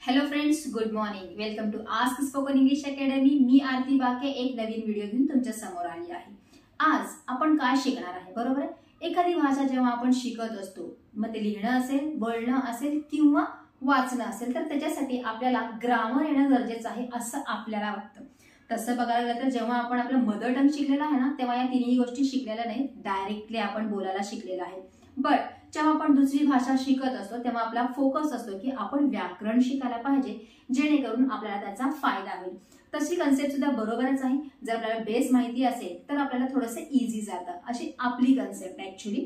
Hello friends, good morning. Welcome to ask spoken English academy. मी आरती बाके एक नवीन video घेऊन तुमच्या समोर आली आहे. आज आपण काय शिकणार आहे, बरोबर आहे? एखादी भाषा जेव्हा आपण शिकत असतो, मग ते लिहिणं असेल, बोलणं असेल किंवा वाचणं असेल, तर त्याच्यासाठी आपल्याला ग्रामर येणं गरजेचं आहे असं आपल्याला वाटतं. तसं बघायला गेलं तर जेव्हा आपण आपलं मदर टंग शिकलेलं आहे ना, तेव्हा या तिन्ही गोष्टी शिकलेल्या नाही, डायरेक्टली आपण बोलायला शिकलेलं आहे. बट जेव्हा आपण दुसरी भाषा शिकत असतो तेव्हा आपला फोकस असतो की आपण व्याकरण शिकायला पाहिजे, जेणेकरून आपल्याला त्याचा फायदा होईल. तशी कन्सेप्ट सुद्धा बरोबरच आहे. जर आपल्याला बेस माहिती असेल तर आपल्याला थोडंसं इझी जातं, अशी आपली कन्सेप्ट ऍक्च्युली.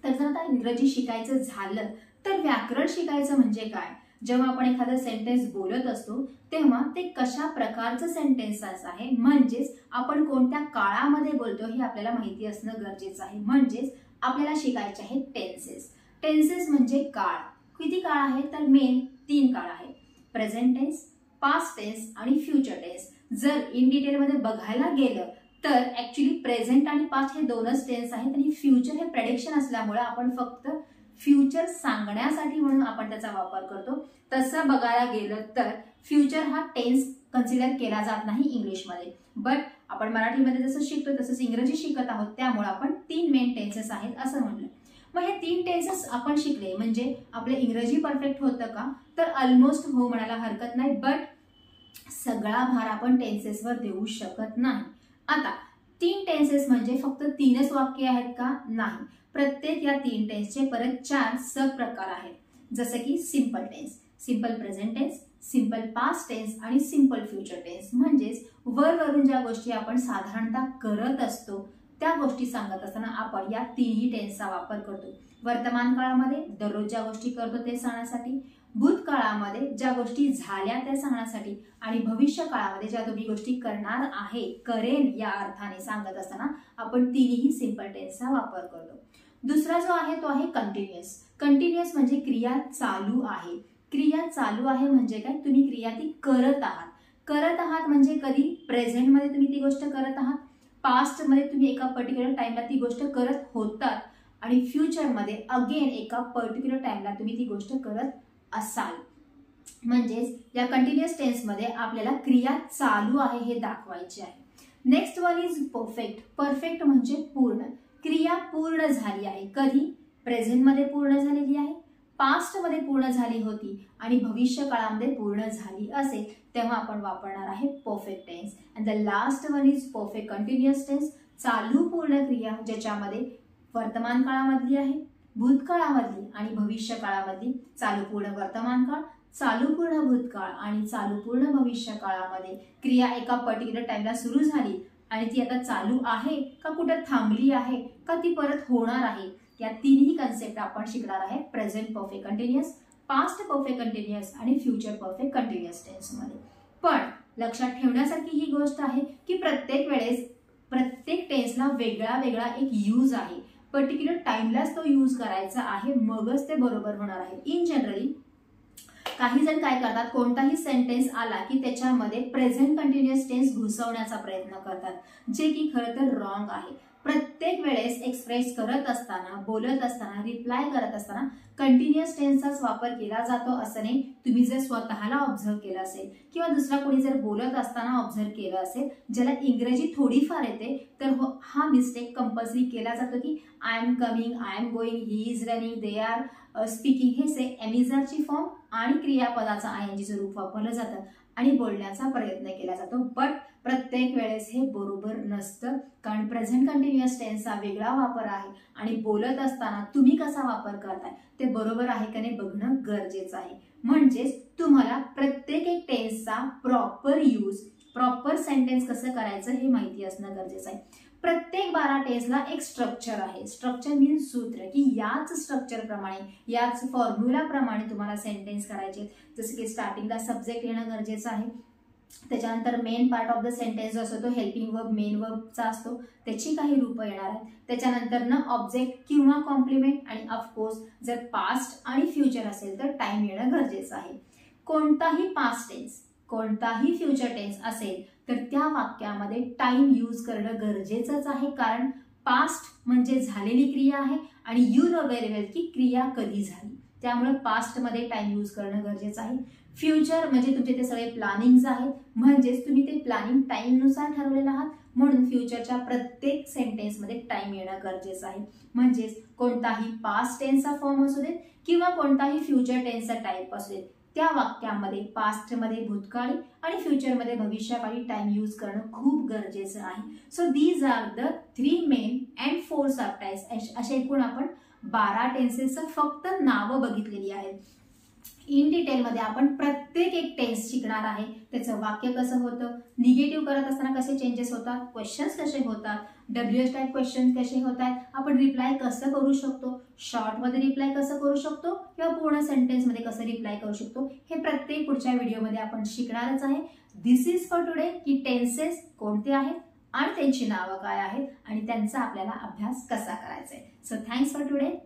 तर जर आता इंग्रजी शिकायचं झालं तर व्याकरण शिकायचं म्हणजे काय? जेव्हा आपण एखादं सेंटेन्स बोलत असतो तेव्हा ते कशा प्रकारचं सेंटेन्स आहे, म्हणजेच आपण कोणत्या काळामध्ये बोलतो हे आपल्याला माहिती असणं गरजेचं आहे. म्हणजेच आपल्याला शिकायचे आहेत टेन्सेस. टेन्सेस म्हणजे काळ. किती काळ आहे? तर मेन 3 काळ आहे: प्रेझेंट टेन्स, पास्ट टेन्स आणि फ्युचर टेन्स. जर इन डिटेल मध्ये बघायला गेलं तर ऍक्च्युली प्रेझेंट आणि पास्ट हे दोनच टेन्स आहेत आणि फ्युचर हे प्रेडिक्शन असल्यामुळे आपण फक्त फ्युचर सांगण्यासाठी म्हणून आपण त्याचा वापर करतो. तसं बघायला गेलं तर फ्युचर हा टेन्स कन्सिडर केला जात नाही इंग्लिशमध्ये. बट आपण मराठीमध्ये जसं शिकतो तसंच इंग्रजी शिकत आहोत, त्यामुळे आपण 3 मेन टेन्सेस आहेत असं म्हटलं. मग हे 3 टेन्सेस आपण शिकले म्हणजे आपलं इंग्रजी परफेक्ट होतं का? तर ऑलमोस्ट हो म्हणायला हरकत नाही. बट सगळा भार आपण टेन्सेसवर देऊ शकत नाही. आता 3 टेन्सेस म्हणजे फक्त 3च वाक्य आहेत का? नाही. प्रत्येक या 3 टेन्सचे परत 4 सब प्रकार आहेत. जसं की simple tense, simple present tense, simple past tense आणि सिंपल फ्युचर टेन्स. म्हणजेच वरून ज्या गोष्टी आपण साधारणतः करत असतो त्या गोष्टी सांगत असताना आपण या 3ही टेन्सचा वापर करतो. वर्तमान काळामध्ये दररोज ज्या गोष्टी करतो ते सांगण्यासाठी, भूतकाळामध्ये ज्या गोष्टी झाल्या त्या सांगण्यासाठी आणि भविष्य काळामध्ये ज्या तुम्ही गोष्टी करणार आहे, करेन या अर्थाने सांगत असताना आपण 3ही सिंपल टेन्सचा वापर करतो. दुसरा जो आहे तो आहे कंटिन्युअस. कंटिन्युअस म्हणजे क्रिया चालू आहे. क्रिया चालू आहे म्हणजे काय? तुम्ही क्रिया ती करत आहात. करत आहात म्हणजे कधी? प्रेझेंट मध्ये तुम्ही ती गोष्ट करत आहात, पास्ट मध्ये तुम्ही एका पर्टिक्युलर टाइमला ती गोष्ट करत होतात आणि फ्युचर मध्ये अगेन एका पर्टिक्युलर टाइमला तुम्ही ती गोष्ट करत असाल. म्हणजेच या कंटिन्युअस टेन्स मध्ये आपल्याला क्रिया चालू आहे हे दाखवायचे आहे. Next one is perfect. Perfect म्हणजे पूर्ण. क्रिया पूर्ण झाली आहे. कधी? प्रेझेंट मध्ये पूर्ण झालेली आहे, पास्ट मध्ये पूर्ण झाली होती आणि भविष्य काळामध्ये पूर्ण झाली असेल तेव्हा आपण वापरणार आहे perfect tense. And the last one is perfect continuous tense. चालू पूर्ण क्रिया ज्याच्यामध्ये वर्तमान काळामधली आहे, भूतकाळामधली आणि भविष्य काळामधली. चालू पूर्ण वर्तमान काळ, चालू पूर्ण भूतकाळ आणि चालू पूर्ण भविष्य काळामध्ये क्रिया एका पर्टिक्युलर टाइमला सुरू झाली आणि ती आता चालू आहे का कुठे थांबली आहे का ती परत होणार आहे, या 3ही कन्सेप्ट आपण शिकणार आहे present perfect continuous, past perfect continuous आणि फ्युचर परफेक्ट कंटिन्युअस टेन्स मध्ये. पण लक्षात ठेवण्यासारखी ही गोष्ट आहे की प्रत्येक वेळेस प्रत्येक टेन्सला वेगळा वेगळा एक यूज आहे. पर्टिक्युलर टाइमलाच तो यूज करायचा आहे, मगच ते बरोबर होणार आहे. इन जनरली काही जण काय करतात, कोणताही सेंटेन्स आला की त्याच्यामध्ये प्रेझेंट कंटिन्युअस टेन्स घुसवण्याचा प्रयत्न करतात, जे की खरं तर रॉंग आहे. प्रत्येक वेळेस एक्सप्रेस करत असताना, बोलत असताना, रिप्लाय करत असताना कंटिन्युअस टेन्सचाच वापर केला जातो असं नाही. तुम्ही जर स्वतःला ऑब्झर्व केलं असेल किंवा दुसरा कोणी जर बोलत असताना ऑब्झर्व केलं असेल, ज्याला इंग्रजी थोडीफार येते, तर हा मिस्टेक कंपल्सरी केला जातो की I am coming, I am going, he is running, they are speaking हे एमिझरची फॉर्म आणि क्रियापदाचा आयएनजीचं रूप वापरलं जातं आणि बोलण्याचा प्रयत्न केला जातो. बट प्रत्येक वेळेस हे बरोबर नसतं, कारण प्रेझेंट कंटिन्युअस टेन्सचा वेगळा वापर आहे आणि बोलत असताना तुम्ही कसा वापर करताय ते बरोबर आहे का नाही बघणं गरजेचं आहे. म्हणजेच तुम्हाला प्रत्येक एक टेन्सचा प्रॉपर यूज, प्रॉपर सेंटेन्स कसं करायचं हे माहिती असणं गरजेचं आहे. प्रत्येक 12 टेन्सला एक स्ट्रक्चर आहे. स्ट्रक्चर मीन्स सूत्र, की याच स्ट्रक्चर प्रमाणे, याच फॉर्म्युला प्रमाणे तुम्हाला सेंटेन्स करायचे. जसं की स्टार्टिंगला सब्जेक्ट येणं गरजेचं आहे, त्याच्यानंतर main part of the sentence जो असतो तो हेल्पिंग वर्ब, मेन वर्बचा असतो, त्याची काही रूपं येणार आहेत. त्याच्यानंतर ना ऑब्जेक्ट किंवा कॉम्प्लिमेंट आणि ऑफकोर्स जर पास्ट आणि फ्युचर असेल तर टाइम येणं गरजेचं आहे. कोणताही पास्ट टेन्स, कोणताही फ्युचर टेन्स असेल तर त्या वाक्यामध्ये टाइम यूज करणं गरजेचंच आहे, कारण पास्ट म्हणजे झालेली क्रिया आहे आणि यू नो व्हेरी वेल की क्रिया कधी झाली, त्यामुळे पास्ट मध्ये टाइम यूज करणं गरजेचं आहे. फ्युचर म्हणजे तुमचे ते सगळे प्लॅनिंग्स आहेत, म्हणजेच तुम्ही ते प्लॅनिंग टाइमनुसार ठरवलेलं आहात, म्हणून फ्युचरच्या प्रत्येक सेंटेन्समध्ये टाइम येणं गरजेचं आहे. म्हणजेच कोणताही पास्ट टेन्सचा फॉर्म असू देत किंवा कोणताही फ्युचर टेन्सचा टाईप असू देत, त्या वाक्यामध्ये पास्टमध्ये भूतकाळी आणि फ्युचरमध्ये भविष्यकाळी टाइम यूज करणं खूप गरजेचं आहे. So these are the 3 main and 4 subtypes. अशा एकूण आपण 12 टेन्सेसचं फक्त नावं बघितलेली आहेत. इन डिटेलमध्ये आपण प्रत्येक एक टेन्स शिकणार आहे. त्याचं वाक्य कसं होतं, निगेटिव्ह करत असताना कसे चेंजेस होतात, क्वेश्चन्स कसे होतात, WH टाइप क्वेश्चन कसे होतात, आपण रिप्लाय कसं करू शकतो, शॉर्टमध्ये रिप्लाय कसं करू शकतो किंवा पूर्ण सेंटेन्समध्ये कसं रिप्लाय करू शकतो, हे प्रत्येक पुढच्या व्हिडिओमध्ये आपण शिकणारच आहे. दिस इज फॉर टुडे की टेन्सेस कोणते आहेत आणि त्यांची नावं काय आहेत आणि त्यांचा आपल्याला अभ्यास कसा करायचा आहे. So thanks for today.